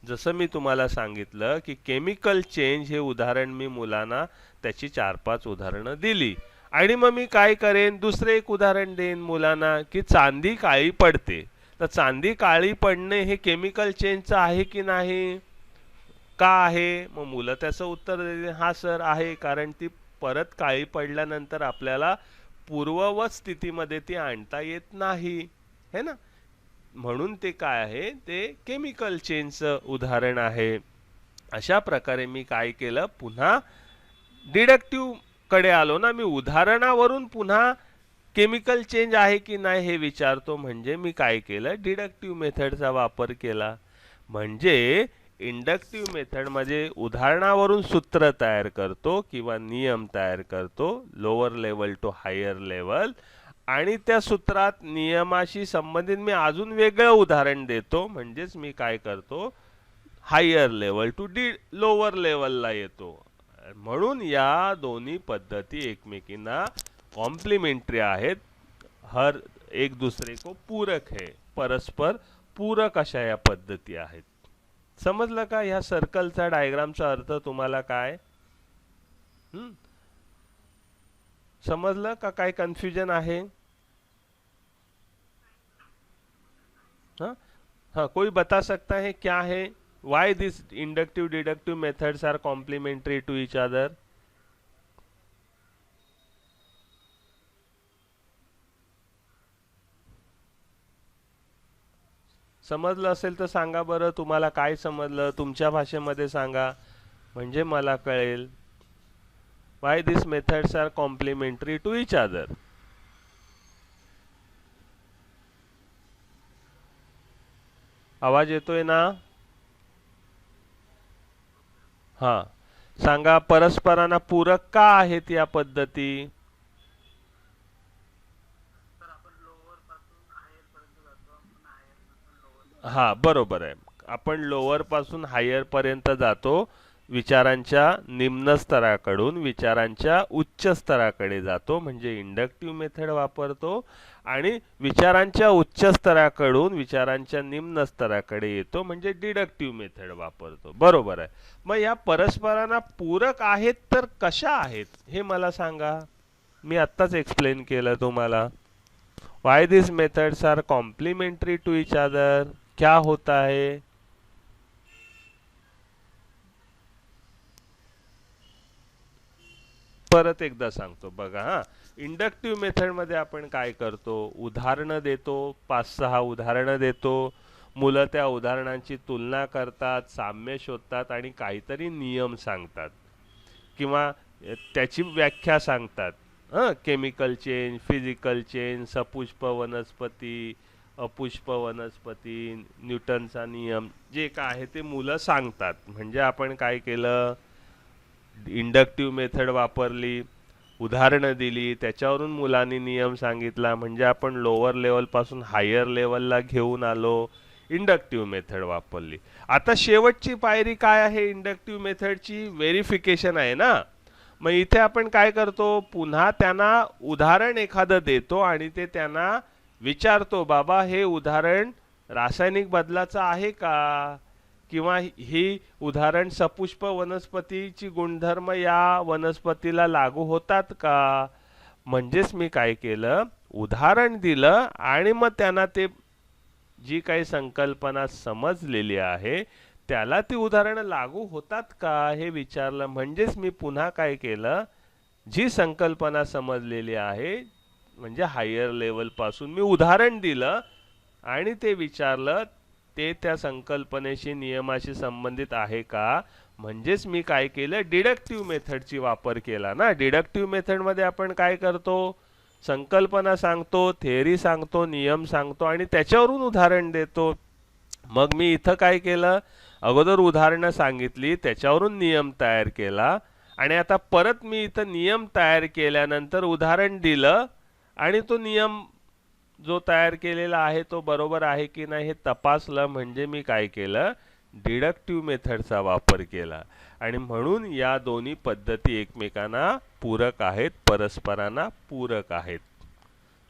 जसं मी तुम्हाला सांगितलं की केमिकल चेंज हे उदाहरण मी मुलांना त्याची 4-5 उदाहरणं दिली आणि मग मी काय करेन, दुसरे एक उदाहरण देईन मुलांना की चांदी काळी पडते. तर चांदी काळी पडणे हे केमिकल चेंजचं आहे की नाही, का आहे? मग मुलं त्याचं उत्तर देतील, हा सर आहे, कारण ती परत काळी पडल्यानंतर आपल्याला पूर्ववत स्थितीमध्ये ती आणता येत नाही, है ना. म्हणून ते काय आहे, ते केमिकल चेंजचं उदाहरण आहे. अशा प्रकारे मी काय केलं, पुन्हा डिडक्टिव्ह कडे आलो ना. मी उदाहरणावरून पुन्हा केमिकल चेंज आहे की नाही हे विचारतो. म्हणजे मी काय केलं, डिडक्टिव्ह मेथडचा वापर केला. म्हणजे इंडक्टिव्ह मेथड मध्ये उदाहरणावरून सूत्र तयार करतो किंवा नियम तयार करतो, lower level to higher level, आणि त्या सूत्रात नियमाशी संबंधित मी अजून वेगळं उदाहरण देतो. म्हणजेच मी काय करतो, हायर लेवल टू लोअर लेवलला येतो. म्हणून या दोन्ही पद्धती एकमेकींना कॉम्प्लिमेंटरी आहेत. हर एक दूसरे को पूरक है, परस्पर पूरक अशा या पद्धती आहेत. समजलं का ह्या सर्कलचा डायग्रामचा अर्थ तुम्हाला काय? हम्म, समजलं का? काय कन्फ्युजन आहे? हाँ हाँ, कोई बता सकता है क्या है? Why this inductive deductive methods are complementary to each other? समजलं असेल तर सांगा बरं, तुम्हाला काय समजलं तुमच्या भाषेमध्ये सांगा, म्हणजे मला कळेल. Why this methods are complementary to each other? आवाज येतोय ना? हा, सांगा परस्परांना पूरक का आहेत या पद्धती? हा, बरोबर आहे. आपण लोअर पासून हायर पर्यंत जातो, विचारांच्या निम्न स्तराकडून विचारांच्या उच्च स्तराकडे जातो म्हणजे इंडक्टिव्ह मेथड वापरतो, आणि विचारांच्या उच्च स्तराकडून विचारांच्या निम्न स्तराकडे येतो म्हणजे डिडक्टिव्ह मेथड वापरतो. बरोबर आहे. मग या परस्परांना पूरक आहेत तर कशा आहेत हे मला सांगा. मी आत्ताच एक्सप्लेन केलं तुम्हाला. Why this methods are complementary to each other, क्या होता है? परत एकदा सांगतो बघा. हा, इंडक्टिव्ह मेथड मध्ये आपण काय करतो, उदाहरणं देतो, 5-6 उदाहरणं देतो, मुलं त्या उदाहरणांची तुलना करतात, साम्य शोधतात आणि काहीतरी नियम सांगतात किंवा त्याची व्याख्या सांगतात. केमिकल चेंज, फिजिकल चेंज, सपुष्प वनस्पती, अपुष्प वनस्पती, न्यूटनचा नियम, जे काय आहे ते मुलं सांगतात. म्हणजे आपण काय केलं, इंडक्टिव्ह मेथड वापरली, उदाहरणं दिली, त्याच्यावरून मुलांनी नियम सांगितला, म्हणजे आपण लोअर लेवल पासून हायर लेवलला घेऊन आलो, इंडक्टिव्ह मेथड वापरली. आता शेवटची पायरी काय आहे इंडक्टिव्ह मेथडची? व्हेरिफिकेशन आहे ना. मग इथे आपण काय करतो, पुन्हा त्यांना उदाहरण एखादं देतो आणि ते त्यांना विचारतो, बाबा हे उदाहरण रासायनिक बदलाचं आहे का, किंवा ही उदाहरण सपुष्प वनस्पतीची गुणधर्म या वनस्पतीला लागू होतात का. म्हणजेच मी काय केलं, उदाहरण दिलं आणि मग त्यांना ते जी काही संकल्पना समजलेली आहे त्याला ती उदाहरणं लागू होतात का हे विचारलं. म्हणजेच मी पुन्हा काय केलं, जी संकल्पना समजलेली आहे म्हणजे हायर लेवल पासून मी उदाहरण दिलं आणि ते विचारलं ते त्या संकल्पनेशी नियमाशी संबंधित आहे का. म्हणजेच मी काय केलं, डिडक्टिव्ह मेथडची वापर केला ना. डिडक्टिव्ह मेथड मध्ये आपण काय करतो, संकल्पना सांगतो, थेअरी सांगतो, नियम सांगतो आणि त्याच्यावरून उदाहरण देतो. मग मी इथं काय केलं, अगोदर उदाहरणं सांगितली, त्याच्यावरून नियम तयार केला आणि आता परत मी इथं नियम तयार केल्यानंतर उदाहरण दिलं आणि तो नियम जो तयार केलेला आहे तो बरोबर आहे की नाही हे तपासलं. म्हणजे मी काय केलं, डिडक्टिव्ह मेथडचा वापर केला. आणि म्हणून या दोन्ही पद्धती एकमेकांना पूरक आहेत, परस्परांना पूरक आहेत.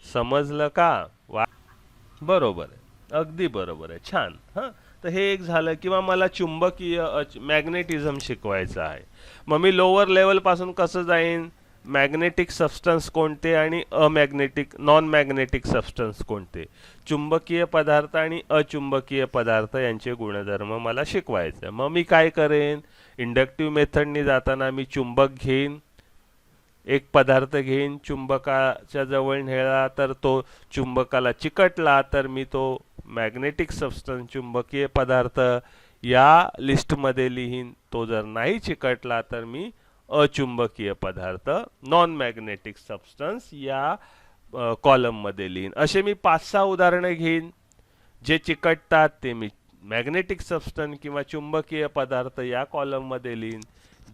समजलं का? बरोबर आहे, अगदी बरोबर आहे, छान. हां, तर हे एक झालं. किंवा मला चुंबकीय मॅग्नेटिझम शिकवायचं आहे, मग मी लोअर लेवलपासून कसं जाईन, मॅग्नेटिक सबस्टन्स कोणते आणि अमॅग्नेटिक नॉन मॅग्नेटिक सबस्टन्स कोणते, चुंबकीय पदार्थ आणि अचुंबकीय पदार्थ यांचे गुणधर्म मला शिकवायचे. मग मी काय करेन, इंडक्टिव्ह मेथडनी जाताना मी चुंबक घेईन, एक पदार्थ घेईन, चुंबकाच्या जवळ नेला तर तो चुंबकाला चिकटला तर मी तो मॅग्नेटिक सबस्टन्स चुंबकीय पदार्थ या लिस्टमध्ये लिहीन. तो जर नाही चिकटला तर मी अचुंबकीय पदार्थ नॉन मॅग्नेटिक सबस्टन्स या कॉलममध्ये लिहीन. असे मी 5-6 उदाहरणं घेईन. जे चिकटतात ते मी मॅग्नेटिक सबस्टन्स किंवा चुंबकीय पदार्थ या कॉलममध्ये लिहीन,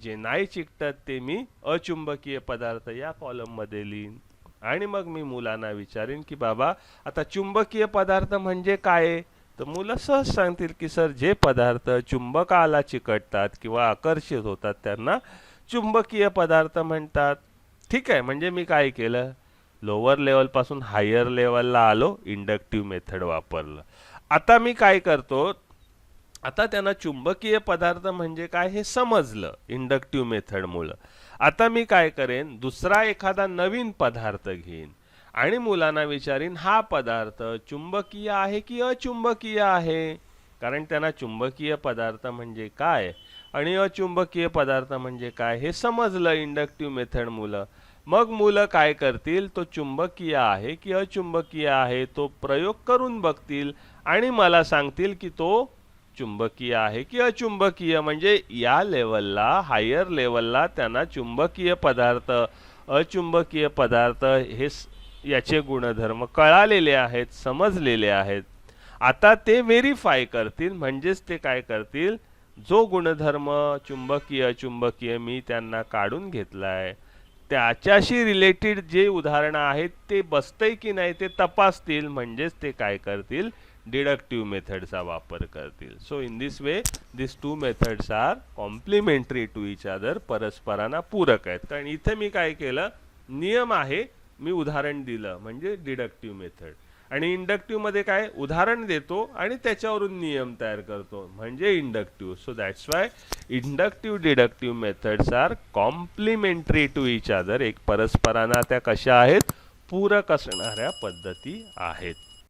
जे नाही चिकटत ते मी अचुंबकीय पदार्थ या कॉलममध्ये लिहीन. आणि मग मी मुलांना विचारीन की बाबा आता चुंबकीय पदार्थ म्हणजे काय, तर मुलं सहज सांगतील की सर जे पदार्थ चुंबकाला चिकटतात किंवा आकर्षित होतात त्यांना चुंबकीय पदार्थ म्हणतात. ठीक आहे, म्हणजे मी काय केलं, लोअर लेवलपासून हायर लेवलला आलो, इंडक्टिव्ह मेथड वापरलं. आता मी काय करतो, आता त्यांना चुंबकीय पदार्थ म्हणजे काय हे समजलं इंडक्टिव्ह मेथडमुळं. आता मी काय करेन, दुसरा एखादा नवीन पदार्थ घेईन आणि मुलांना विचारीन हा पदार्थ चुंबकीय आहे की अचुंबकीय आहे. कारण त्यांना चुंबकीय पदार्थ म्हणजे काय आणि अचुंबकीय पदार्थ म्हणजे काय हे समजलं इंडक्टिव्ह मेथड मुलं. मग मुलं काय करतील, तो चुंबकीय आहे की अचुंबकीय आहे तो प्रयोग करून बघतील आणि मला सांगतील की तो चुंबकीय आहे की अचुंबकीय. म्हणजे या लेवलला, हायर लेवलला त्यांना चुंबकीय पदार्थ अचुंबकीय पदार्थ याचे गुणधर्म कळालेले आहेत, समजलेले आहेत. आता ते व्हेरीफाय करतील, म्हणजेच ते काय करतील, जो गुणधर्म चुंबकीय अचुंबकीय मी त्यांना काढून घेतलाय त्याच्याशी रिलेटेड जे उदाहरणं आहेत ते बसतंय की नाही ते तपासतील. म्हणजेच ते काय करतील, डिडक्टिव्ह मेथडचा वापर करतील. So in this way this two methods are complementary to each other, परस्परांना पूरक आहेत. कारण इथे मी काय केलं, नियम आहे, मी उदाहरण दिलं म्हणजे डिडक्टिव्ह मेथड, आणि इंडक्टिव्ह मध्ये काय उदाहरण देतो आणि त्याच्यावरून नियम तयार करतो म्हणजे inductive. So that's why inductive deductive methods are complementary to each other, एक परस्परांना त्या कशा आहेत, पूरक असणाऱ्या पद्धती आहेत.